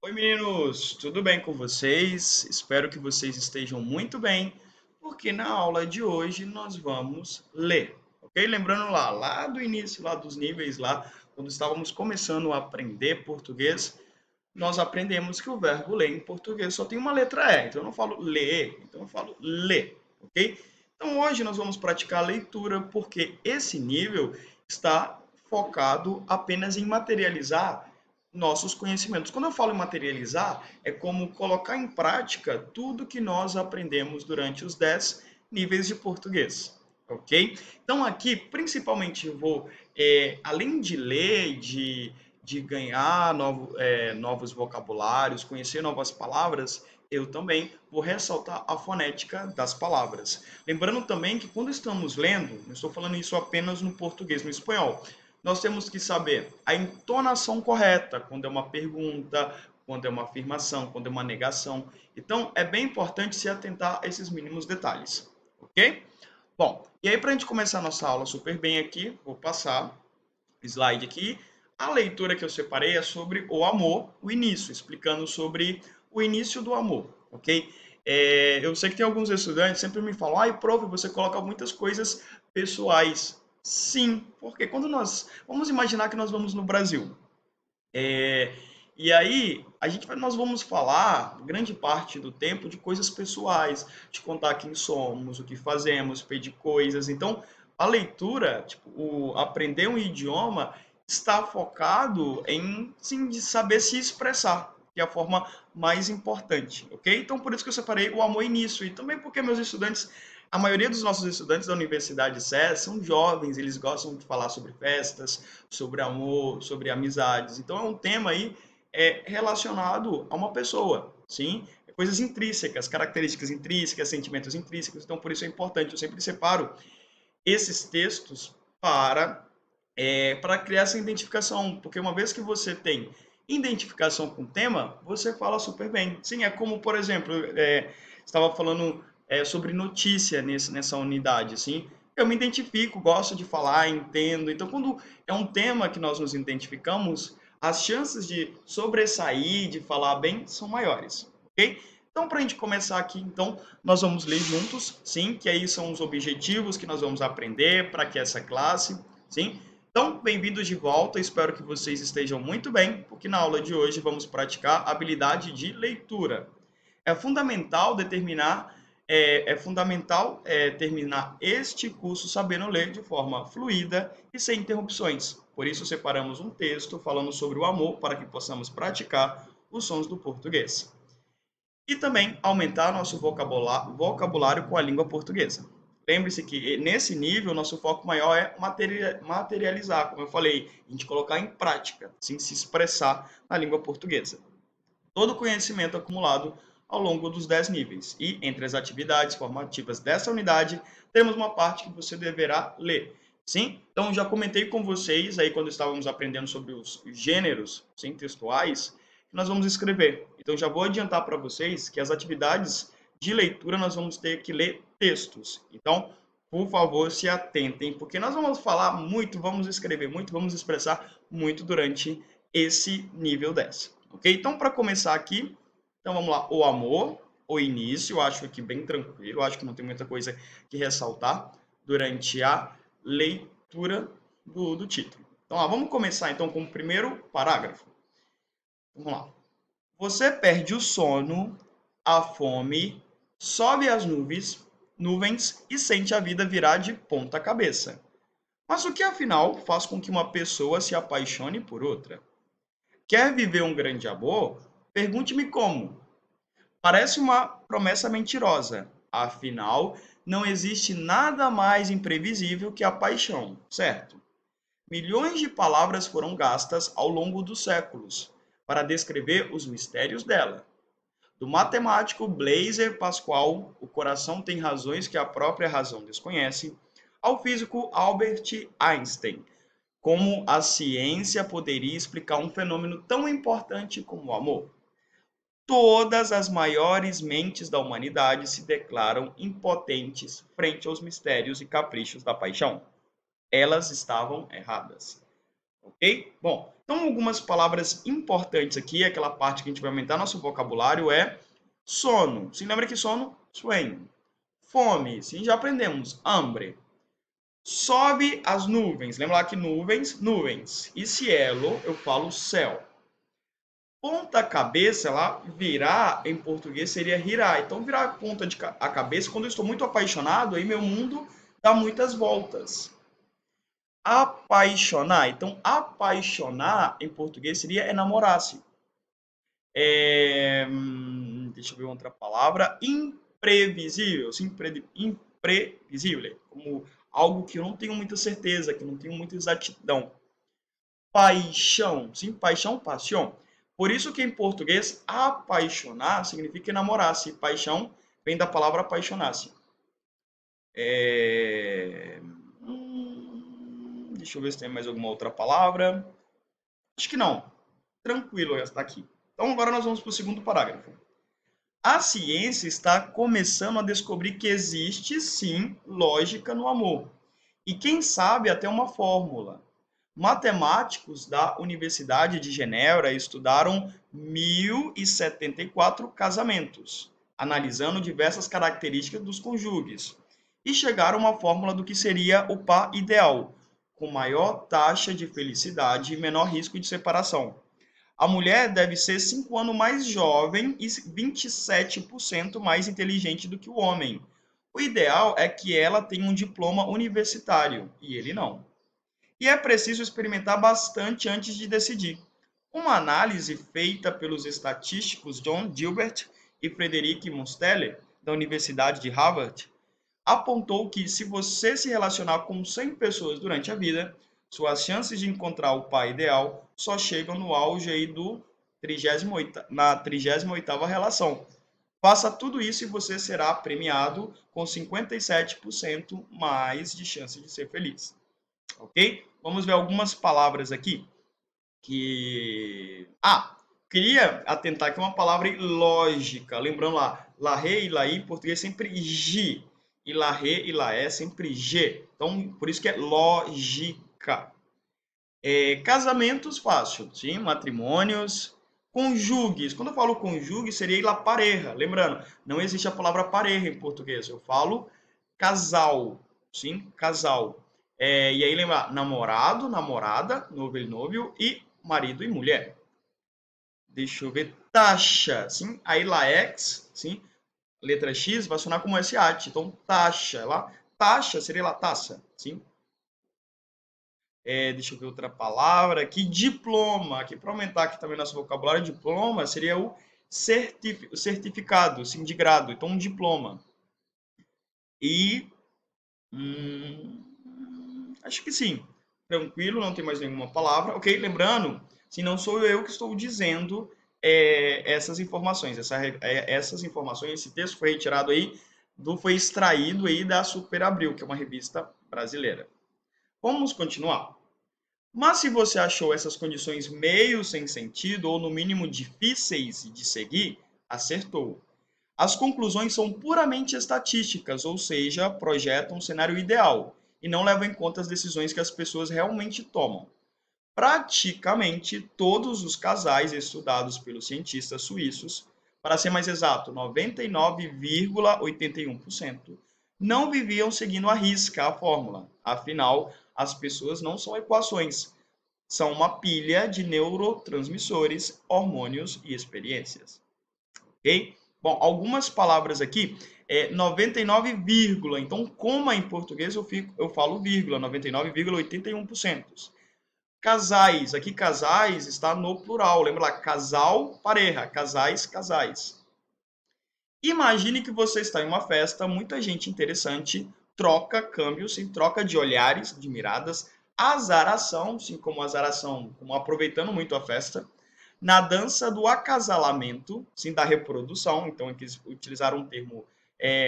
Oi, meninos, tudo bem com vocês? Espero que vocês estejam muito bem, porque na aula de hoje nós vamos ler, ok? Lembrando lá do início, lá dos níveis, lá quando estávamos começando a aprender português, nós aprendemos que o verbo ler em português só tem uma letra E, então eu não falo ler, então eu falo ler, ok? Então hoje nós vamos praticar a leitura, porque esse nível está focado apenas em materializar nossos conhecimentos. Quando eu falo em materializar, é como colocar em prática tudo que nós aprendemos durante os 10 níveis de português, ok? Então aqui, principalmente, eu vou, além de ler, de ganhar novos vocabulários, conhecer novas palavras, eu também vou ressaltar a fonética das palavras. Lembrando também que quando estamos lendo, não estou falando isso apenas no português, no espanhol, nós temos que saber a entonação correta, quando é uma pergunta, quando é uma afirmação, quando é uma negação. Então, é bem importante se atentar a esses mínimos detalhes, ok? Bom, e aí para a gente começar a nossa aula super bem aqui, vou passar o slide aqui. A leitura que eu separei é sobre o amor, o início, explicando sobre o início do amor, ok? Eu sei que tem alguns estudantes que sempre me falam, ai, prof, você coloca muitas coisas pessoais. Sim, porque quando vamos imaginar que nós vamos no Brasil. É, e aí, nós vamos falar, grande parte do tempo, de coisas pessoais, de contar quem somos, o que fazemos, pedir coisas. Então, a leitura, tipo, aprender um idioma, está focado em, sim, de saber se expressar, que é a forma mais importante, ok? Então, por isso que eu separei o amor e nisso, e também porque meus estudantes, a maioria dos nossos estudantes da Universidade SES são jovens, eles gostam de falar sobre festas, sobre amor, sobre amizades. Então é um tema aí relacionado a uma pessoa, sim? Coisas intrínsecas, características intrínsecas, sentimentos intrínsecos. Então por isso é importante, eu sempre separo esses textos para criar essa identificação, porque uma vez que você tem identificação com o tema, você fala super bem. Sim, é como, por exemplo, estava falando sobre notícia nessa unidade, assim, eu me identifico, gosto de falar, entendo. Então, quando é um tema que nós nos identificamos, as chances de sobressair, de falar bem, são maiores, ok? Então, para a gente começar aqui, então, nós vamos ler juntos, sim, que aí são os objetivos que nós vamos aprender para que essa classe, sim? Então, bem-vindos de volta, espero que vocês estejam muito bem, porque na aula de hoje vamos praticar a habilidade de leitura. É fundamental terminar este curso sabendo ler de forma fluida e sem interrupções. Por isso, separamos um texto falando sobre o amor para que possamos praticar os sons do português e também aumentar nosso vocabulário com a língua portuguesa. Lembre-se que nesse nível, nosso foco maior é materializar, como eu falei, a gente colocar em prática, sim, se expressar na língua portuguesa. Todo o conhecimento acumulado ao longo dos 10 níveis. E entre as atividades formativas dessa unidade, temos uma parte que você deverá ler. Sim? Então, já comentei com vocês aí quando estávamos aprendendo sobre os gêneros, sim, textuais, que nós vamos escrever. Então, já vou adiantar para vocês que as atividades de leitura nós vamos ter que ler textos. Então, por favor, se atentem, porque nós vamos falar muito, vamos escrever muito, vamos expressar muito durante esse nível 10. Ok? Então, para começar aqui, então vamos lá. O amor, o início, eu acho aqui bem tranquilo, eu acho que não tem muita coisa que ressaltar durante a leitura do título. Então, vamos começar então com o primeiro parágrafo. Vamos lá. Você perde o sono, a fome, sobe as nuvens e sente a vida virar de ponta cabeça. Mas o que afinal faz com que uma pessoa se apaixone por outra? Quer viver um grande amor? Pergunte-me como. Parece uma promessa mentirosa. Afinal, não existe nada mais imprevisível que a paixão, certo? Milhões de palavras foram gastas ao longo dos séculos para descrever os mistérios dela. Do matemático Blaise Pascal, o coração tem razões que a própria razão desconhece, ao físico Albert Einstein, como a ciência poderia explicar um fenômeno tão importante como o amor. Todas as maiores mentes da humanidade se declaram impotentes frente aos mistérios e caprichos da paixão. Elas estavam erradas. Ok? Bom, Então, algumas palavras importantes aqui, aquela parte que a gente vai aumentar nosso vocabulário é sono. Se lembra que sono? Sueño. Fome. Sim, já aprendemos. Hambre. Sobe as nuvens. Lembra lá que nuvens, nuvens. E cielo, eu falo céu. Ponta cabeça, lá, virar em português seria girar. Então, virar a ponta de a cabeça, quando eu estou muito apaixonado, aí meu mundo dá muitas voltas. Apaixonar. Então, apaixonar em português seria enamorar-se. Deixa eu ver outra palavra. Imprevisível. Sim, imprevisível. Como algo que eu não tenho muita certeza, que eu não tenho muita exatidão. Paixão. Sim, paixão, passion. Por isso que em português, apaixonar significa enamorar-se. Paixão vem da palavra apaixonar-se. Deixa eu ver se tem mais alguma outra palavra. Acho que não. Tranquilo essa daqui. Então agora nós vamos para o segundo parágrafo. A ciência está começando a descobrir que existe, sim, lógica no amor. E quem sabe até uma fórmula. Matemáticos da Universidade de Genebra estudaram 1.074 casamentos, analisando diversas características dos cônjuges, e chegaram a uma fórmula do que seria o par ideal, com maior taxa de felicidade e menor risco de separação. A mulher deve ser 5 anos mais jovem e 27% mais inteligente do que o homem. O ideal é que ela tenha um diploma universitário, e ele não. E é preciso experimentar bastante antes de decidir. Uma análise feita pelos estatísticos John Gilbert e Frederic Monsteller, da Universidade de Harvard, apontou que se você se relacionar com 100 pessoas durante a vida, suas chances de encontrar o par ideal só chegam no auge aí na 38ª relação. Faça tudo isso e você será premiado com 57% mais de chance de ser feliz. Ok? Vamos ver algumas palavras aqui que... queria atentar aqui uma palavra lógica. Lembrando lá, larré e laí, em português sempre gi. E larré e laé sempre g. Então, por isso que é lógica. Casamentos, fácil, sim? Matrimônios. Conjugues. Quando eu falo conjugue, seria la pareja. Lembrando, não existe a palavra pareja em português. Eu falo casal, sim? Casal. E aí lembrar, namorado, namorada, noivo e noivo, e marido e mulher. Deixa eu ver, taxa, sim? Aí lá X, sim? Letra X vai sonar como SH. Então, taxa, lá, taxa seria lá taça, sim? Deixa eu ver outra palavra aqui, diploma. Aqui para aumentar aqui também nosso vocabulário, diploma seria o certificado, sim, de grado. Então, um diploma. E acho que sim. Tranquilo, não tem mais nenhuma palavra. Ok, lembrando, se não sou eu que estou dizendo essas informações. Essas informações, esse texto foi retirado aí, foi extraído aí da Super Abril, que é uma revista brasileira. Vamos continuar. Mas se você achou essas condições meio sem sentido, ou no mínimo difíceis de seguir, acertou. As conclusões são puramente estatísticas, ou seja, projetam um cenário ideal e não levam em conta as decisões que as pessoas realmente tomam. Praticamente todos os casais estudados pelos cientistas suíços, para ser mais exato, 99,81%, não viviam seguindo à risca a fórmula. Afinal, as pessoas não são equações, são uma pilha de neurotransmissores, hormônios e experiências. Ok? Bom, algumas palavras aqui, 99, então como em português eu falo vírgula, 99,81%. Casais, aqui casais está no plural, lembra lá, casal, pareja, casais, casais. Imagine que você está em uma festa, muita gente interessante, troca câmbios, sim, troca de olhares, de miradas, azaração, sim, como azaração, como aproveitando muito a festa, na dança do acasalamento, sim, da reprodução, então aqui utilizaram um termo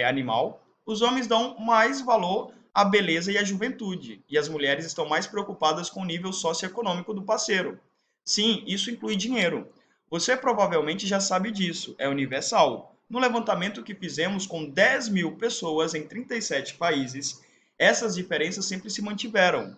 animal, os homens dão mais valor à beleza e à juventude, e as mulheres estão mais preocupadas com o nível socioeconômico do parceiro. Sim, isso inclui dinheiro. Você provavelmente já sabe disso, é universal. No levantamento que fizemos com 10.000 pessoas em 37 países, essas diferenças sempre se mantiveram.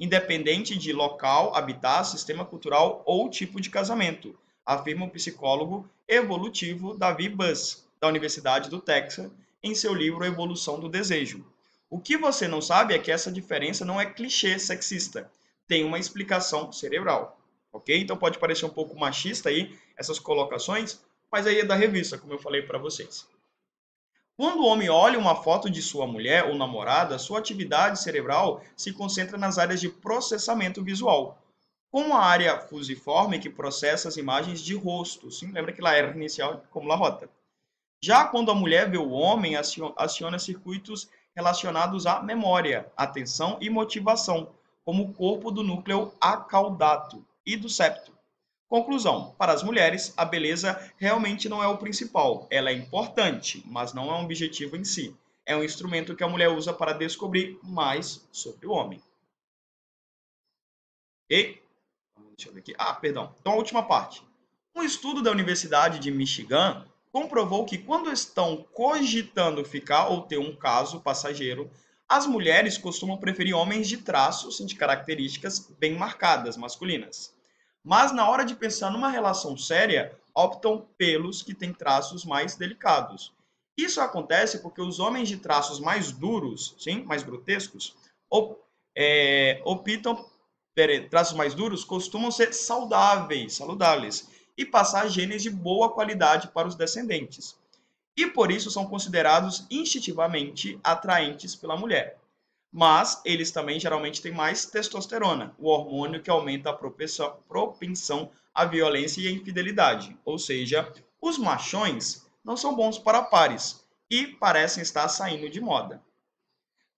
independente de local, habitat, sistema cultural ou tipo de casamento, afirma o psicólogo evolutivo David Buss, da Universidade do Texas, em seu livro Evolução do Desejo. O que você não sabe é que essa diferença não é clichê sexista, tem uma explicação cerebral, ok? Então pode parecer um pouco machista aí essas colocações, mas aí é da revista, como eu falei para vocês. Quando o homem olha uma foto de sua mulher ou namorada, sua atividade cerebral se concentra nas áreas de processamento visual, como a área fusiforme que processa as imagens de rosto. Sim, lembra que lá era inicial como la rota. Já quando a mulher vê o homem, aciona circuitos relacionados à memória, atenção e motivação, como o corpo do núcleo acaudato e do septo. Conclusão: para as mulheres, a beleza realmente não é o principal. Ela é importante, mas não é um objetivo em si. É um instrumento que a mulher usa para descobrir mais sobre o homem. Ok? Deixa eu ver aqui. Perdão. Então, a última parte. Um estudo da Universidade de Michigan comprovou que quando estão cogitando ficar ou ter um caso passageiro, as mulheres costumam preferir homens de traços, de características bem marcadas, masculinas. Mas na hora de pensar numa relação séria, optam pelos que têm traços mais delicados. Isso acontece porque os homens de traços mais duros, sim, mais grotescos, optam traços mais duros costumam ser saludáveis e passar genes de boa qualidade para os descendentes. E por isso são considerados instintivamente atraentes pela mulher. Mas eles também geralmente têm mais testosterona, o hormônio que aumenta a propensão à violência e à infidelidade. Ou seja, os machões não são bons para pares e parecem estar saindo de moda.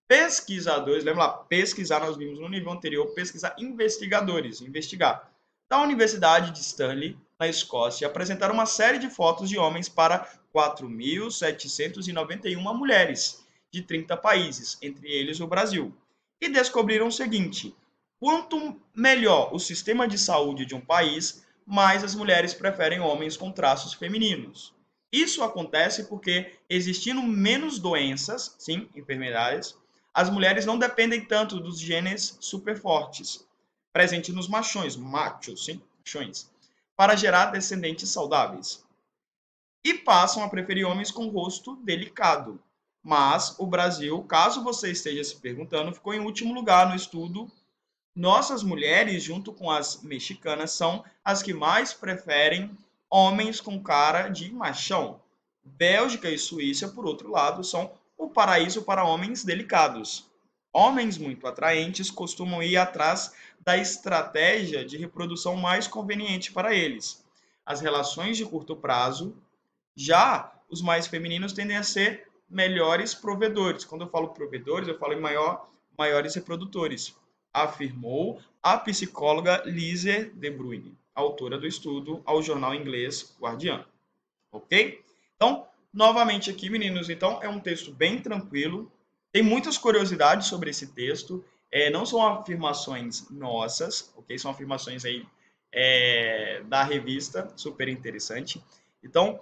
Pesquisadores, lembra lá, pesquisar, nós vimos no nível anterior, pesquisar investigadores, investigar. Da Universidade de Stanley, na Escócia, apresentaram uma série de fotos de homens para 4.791 mulheres de 30 países, entre eles o Brasil, e descobriram o seguinte: quanto melhor o sistema de saúde de um país, mais as mulheres preferem homens com traços femininos. Isso acontece porque, existindo menos doenças, sim, enfermidades, as mulheres não dependem tanto dos genes superfortes, presentes nos machos, sim, machões, para gerar descendentes saudáveis. E passam a preferir homens com rosto delicado. Mas o Brasil, caso você esteja se perguntando, ficou em último lugar no estudo. Nossas mulheres, junto com as mexicanas, são as que mais preferem homens com cara de machão. Bélgica e Suíça, por outro lado, são o paraíso para homens delicados. Homens muito atraentes costumam ir atrás da estratégia de reprodução mais conveniente para eles. As relações de curto prazo, já os mais femininos tendem a ser melhores provedores. Quando eu falo provedores, eu falo em maiores reprodutores, afirmou a psicóloga Lise De Bruyne, autora do estudo ao jornal inglês Guardian. Ok? Então, novamente aqui, meninos, então é um texto bem tranquilo. Tem muitas curiosidades sobre esse texto. Não são afirmações nossas, ok? São afirmações aí da revista, super interessante. Então,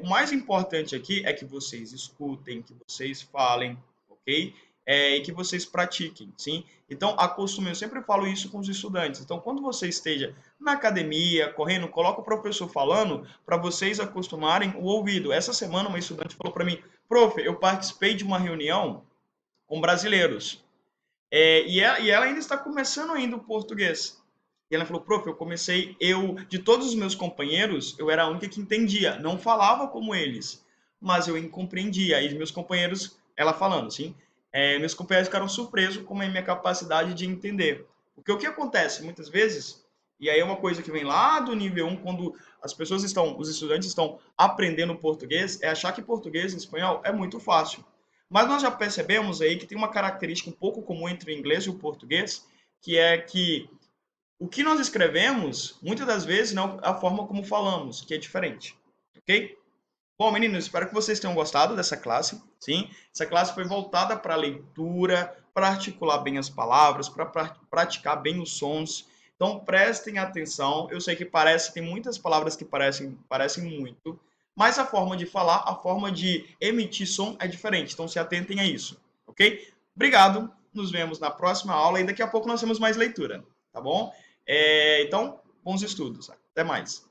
o mais importante aqui é que vocês escutem, que vocês falem, ok? E que vocês pratiquem, sim? Então, eu sempre falo isso com os estudantes. Então, quando você esteja na academia, correndo, coloca o professor falando para vocês acostumarem o ouvido. Essa semana, uma estudante falou para mim, prof, eu participei de uma reunião com brasileiros. E ela ainda está começando ainda o português. E ela falou, prof, de todos os meus companheiros, eu era a única que entendia. Não falava como eles, mas eu compreendia. E meus companheiros, ela falando, assim, meus companheiros ficaram surpresos com a minha capacidade de entender. Porque o que acontece muitas vezes, e aí é uma coisa que vem lá do nível 1, quando os estudantes estão aprendendo português, é achar que português e espanhol é muito fácil. Mas nós já percebemos aí que tem uma característica um pouco comum entre o inglês e o português, que é que o que nós escrevemos, muitas das vezes, não é a forma como falamos, que é diferente. Ok? Bom, meninos, espero que vocês tenham gostado dessa classe. Sim, essa classe foi voltada para a leitura, para articular bem as palavras, para praticar bem os sons. Então, prestem atenção. Eu sei que tem muitas palavras que parecem muito, mas a forma de falar, a forma de emitir som é diferente. Então, se atentem a isso. Ok? Obrigado nos vemos na próxima aula e daqui a pouco nós temos mais leitura, tá bom? Então, bons estudos. Até mais.